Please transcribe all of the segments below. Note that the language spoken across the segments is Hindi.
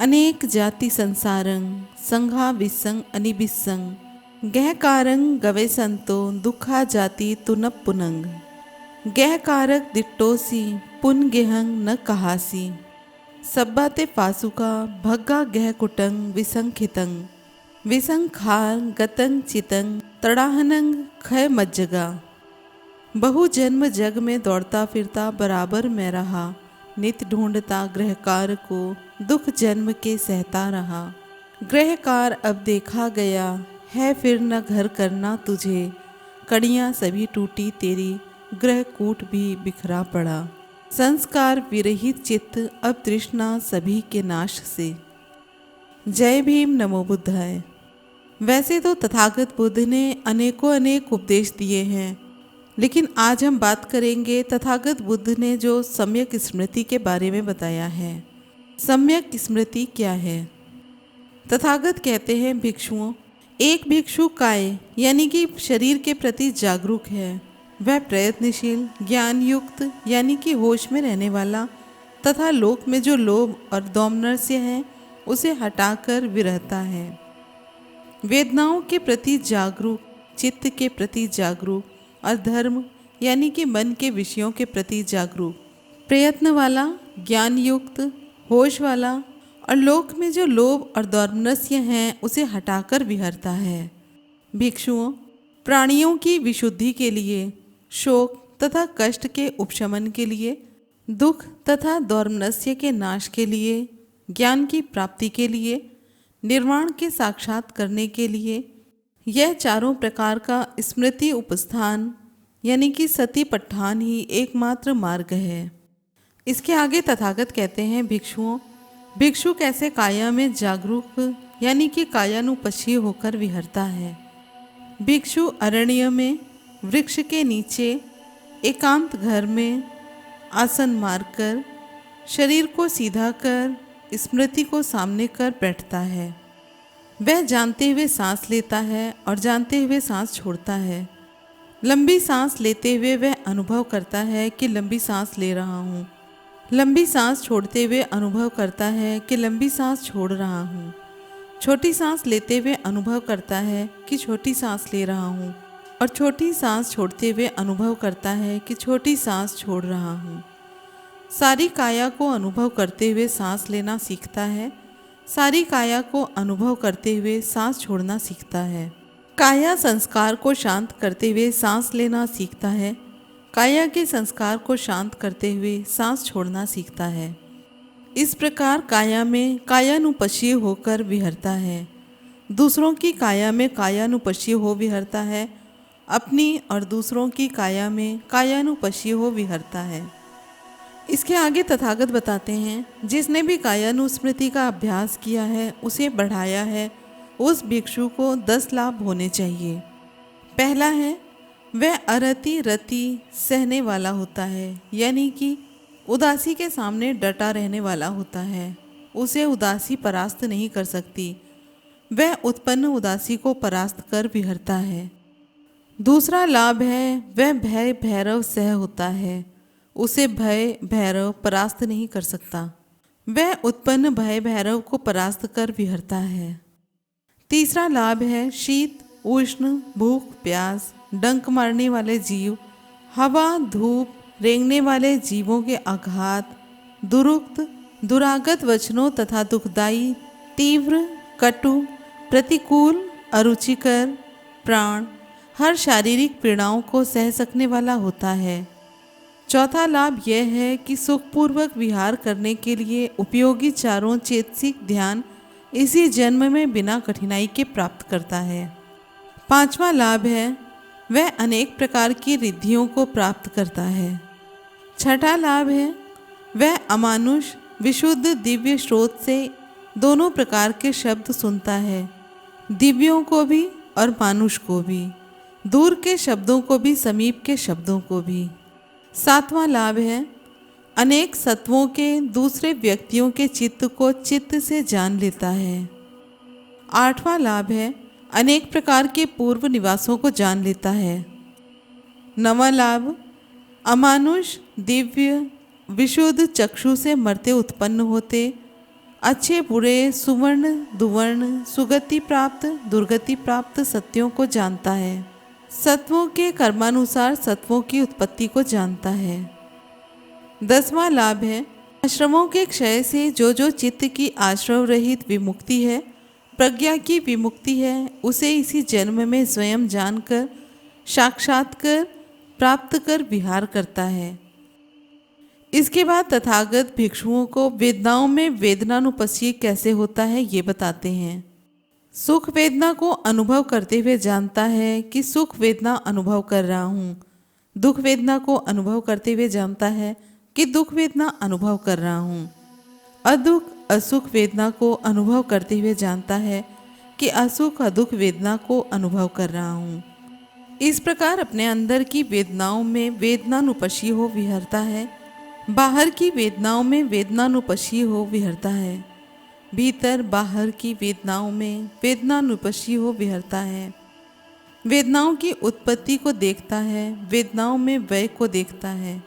अनेक जाति संसारं संघा विसंग अनिबिसंग गहकारं गवे संतो दुखा जाति तुन पुनंग गहकारक दिट्टोसी पुन गेहंग न कहासी सब्बाते फासुका भग्गा गह कुटंग विसंखितंग विसंखार गतंग चितंग तड़ाहनंग खय मज्जगा बहु जन्म जग में दौड़ता फिरता बराबर मैं रहा नित ढूंढता गृहकार को दुख जन्म के सहता रहा गृहकार अब देखा गया है फिर न घर करना तुझे कड़ियाँ सभी टूटी तेरी गृह कूट भी बिखरा पड़ा संस्कार विरहित चित्त अब तृष्णा सभी के नाश से। जय भीम नमो बुद्धाय। वैसे तो तथागत बुद्ध ने अनेकों अनेक उपदेश दिए हैं, लेकिन आज हम बात करेंगे तथागत बुद्ध ने जो सम्यक स्मृति के बारे में बताया है। सम्यक स्मृति क्या है? तथागत कहते हैं, भिक्षुओं, एक भिक्षु काय यानी कि शरीर के प्रति जागरूक है, वह प्रयत्नशील, ज्ञान युक्त यानी कि होश में रहने वाला तथा लोक में जो लोभ और दौमनस्य है उसे हटाकर विरहता है। वेदनाओं के प्रति जागरूक, चित्त के प्रति जागरूक और धर्म यानी कि मन के विषयों के प्रति जागरूक, प्रयत्न वाला, ज्ञान युक्त, होश वाला और लोक में जो लोभ और दौर्मनस्य हैं उसे हटाकर विहरता है। भिक्षुओं, प्राणियों की विशुद्धि के लिए, शोक तथा कष्ट के उपशमन के लिए, दुख तथा दौर्मनस्य के नाश के लिए, ज्ञान की प्राप्ति के लिए, निर्वाण के साक्षात करने के लिए यह चारों प्रकार का स्मृति उपस्थान यानी कि सतिपट्ठान ही एकमात्र मार्ग है। इसके आगे तथागत कहते हैं, भिक्षुओं, भिक्षु कैसे काया में जागरूक यानी कि कायानुपश्ची होकर विहरता है। भिक्षु अरण्य में, वृक्ष के नीचे, एकांत घर में आसन मारकर, शरीर को सीधा कर, स्मृति को सामने कर बैठता है। वह जानते हुए सांस लेता है और जानते हुए सांस छोड़ता है। लंबी सांस लेते हुए वह अनुभव करता है कि लंबी सांस ले रहा हूँ, लंबी सांस छोड़ते हुए अनुभव करता है कि लंबी सांस छोड़ रहा हूँ, छोटी सांस लेते हुए अनुभव करता है कि छोटी सांस ले रहा हूँ और छोटी सांस छोड़ते हुए अनुभव करता है कि छोटी सांस छोड़ रहा हूँ। सारी काया को अनुभव करते हुए सांस लेना सीखता है, सारी काया को अनुभव करते हुए सांस छोड़ना सीखता है। काया संस्कार को शांत करते हुए सांस लेना सीखता है, काया के संस्कार को शांत करते हुए सांस छोड़ना सीखता है। इस प्रकार काया में कायानुपश्ची होकर विहरता है, दूसरों की काया में कायानुपश्ची हो विहरता है, अपनी और दूसरों की काया में कायानुपश्ची हो विहरता है। इसके आगे तथागत बताते हैं, जिसने भी कायानुस्मृति का अभ्यास किया है, उसे बढ़ाया है, उस भिक्षु को 10 लाभ होने चाहिए। पहला है, वह अरति रति सहने वाला होता है, यानी कि उदासी के सामने डटा रहने वाला होता है। उसे उदासी परास्त नहीं कर सकती, वह उत्पन्न उदासी को परास्त कर विहरता है। दूसरा लाभ है, वह भय भैरव सह होता है, उसे भय भैरव परास्त नहीं कर सकता, वह उत्पन्न भय भैरव को परास्त कर विहरता है। तीसरा लाभ है, शीत उष्ण भूख प्यास, डंक मारने वाले जीव, हवा धूप रेंगने वाले जीवों के आघात, दुरुक्त दुरागत वचनों तथा दुखदायी, तीव्र कटु प्रतिकूल अरुचिकर प्राण हर शारीरिक पीड़ाओं को सह सकने वाला होता है। चौथा लाभ यह है कि सुखपूर्वक विहार करने के लिए उपयोगी चारों चेतसिक ध्यान इसी जन्म में बिना कठिनाई के प्राप्त करता है। पांचवा लाभ है, वह अनेक प्रकार की रिद्धियों को प्राप्त करता है। छठा लाभ है, वह अमानुष विशुद्ध दिव्य स्रोत से दोनों प्रकार के शब्द सुनता है, दिव्यों को भी और मानुष को भी, दूर के शब्दों को भी समीप के शब्दों को भी। सातवां लाभ है, अनेक सत्वों के दूसरे व्यक्तियों के चित्त को चित्त से जान लेता है। आठवां लाभ है, अनेक प्रकार के पूर्व निवासों को जान लेता है। नवां लाभ, अमानुष दिव्य विशुद्ध चक्षु से मर्त्य उत्पन्न होते अच्छे बुरे सुवर्ण दुवर्ण सुगति प्राप्त दुर्गति प्राप्त सत्यों को जानता है। सत्वों के कर्मानुसार सत्वों की उत्पत्ति को जानता है। 10वां लाभ है आश्रमों के क्षय से जो चित्त की आश्रव रहित विमुक्ति है, प्रज्ञा की विमुक्ति है, उसे इसी जन्म में स्वयं जानकर साक्षात्कार प्राप्त कर विहार करता है। इसके बाद तथागत भिक्षुओं को वेदनाओं में वेदनानुपस्सी कैसे होता है ये बताते हैं। सुख वेदना को अनुभव करते हुए जानता है कि सुख वेदना अनुभव कर रहा हूँ। दुख वेदना को अनुभव करते हुए जानता है कि दुख वेदना अनुभव कर रहा हूँ। अदुख असुख वेदना को अनुभव करते हुए जानता है कि असुख अदुख वेदना को अनुभव कर रहा हूँ। इस प्रकार अपने अंदर की वेदनाओं में वेदनानुपस्सी हो विहरता है, बाहर की वेदनाओं में वेदनानुपस्सी हो विहरता है, भीतर बाहर की वेदनाओं में वेदनानुपस्सी हो विहरता है। वेदनाओं की उत्पत्ति को देखता है, वेदनाओं में व्यय को देखता है,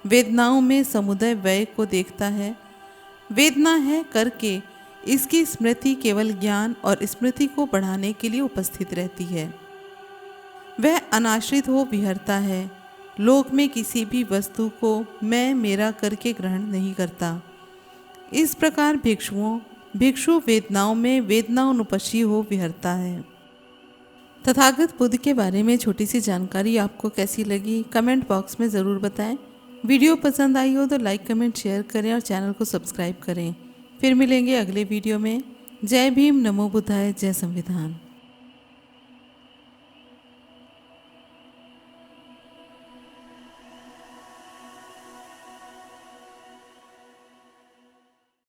वेदनाओं में समुदय व्यय को देखता है। वेदना है करके इसकी स्मृति केवल ज्ञान और स्मृति को बढ़ाने के लिए उपस्थित रहती है। वह अनाश्रित हो विहरता है, लोक में किसी भी वस्तु को मैं मेरा करके ग्रहण नहीं करता। इस प्रकार भिक्षु वेदनाओं में वेदनानुपस्सी हो विहरता है। तथागत बुद्ध के बारे में छोटी सी जानकारी आपको कैसी लगी कमेंट बॉक्स में ज़रूर बताएं। वीडियो पसंद आई हो तो लाइक कमेंट शेयर करें और चैनल को सब्सक्राइब करें। फिर मिलेंगे अगले वीडियो में। जय भीम, नमो बुद्धाय, जय संविधान।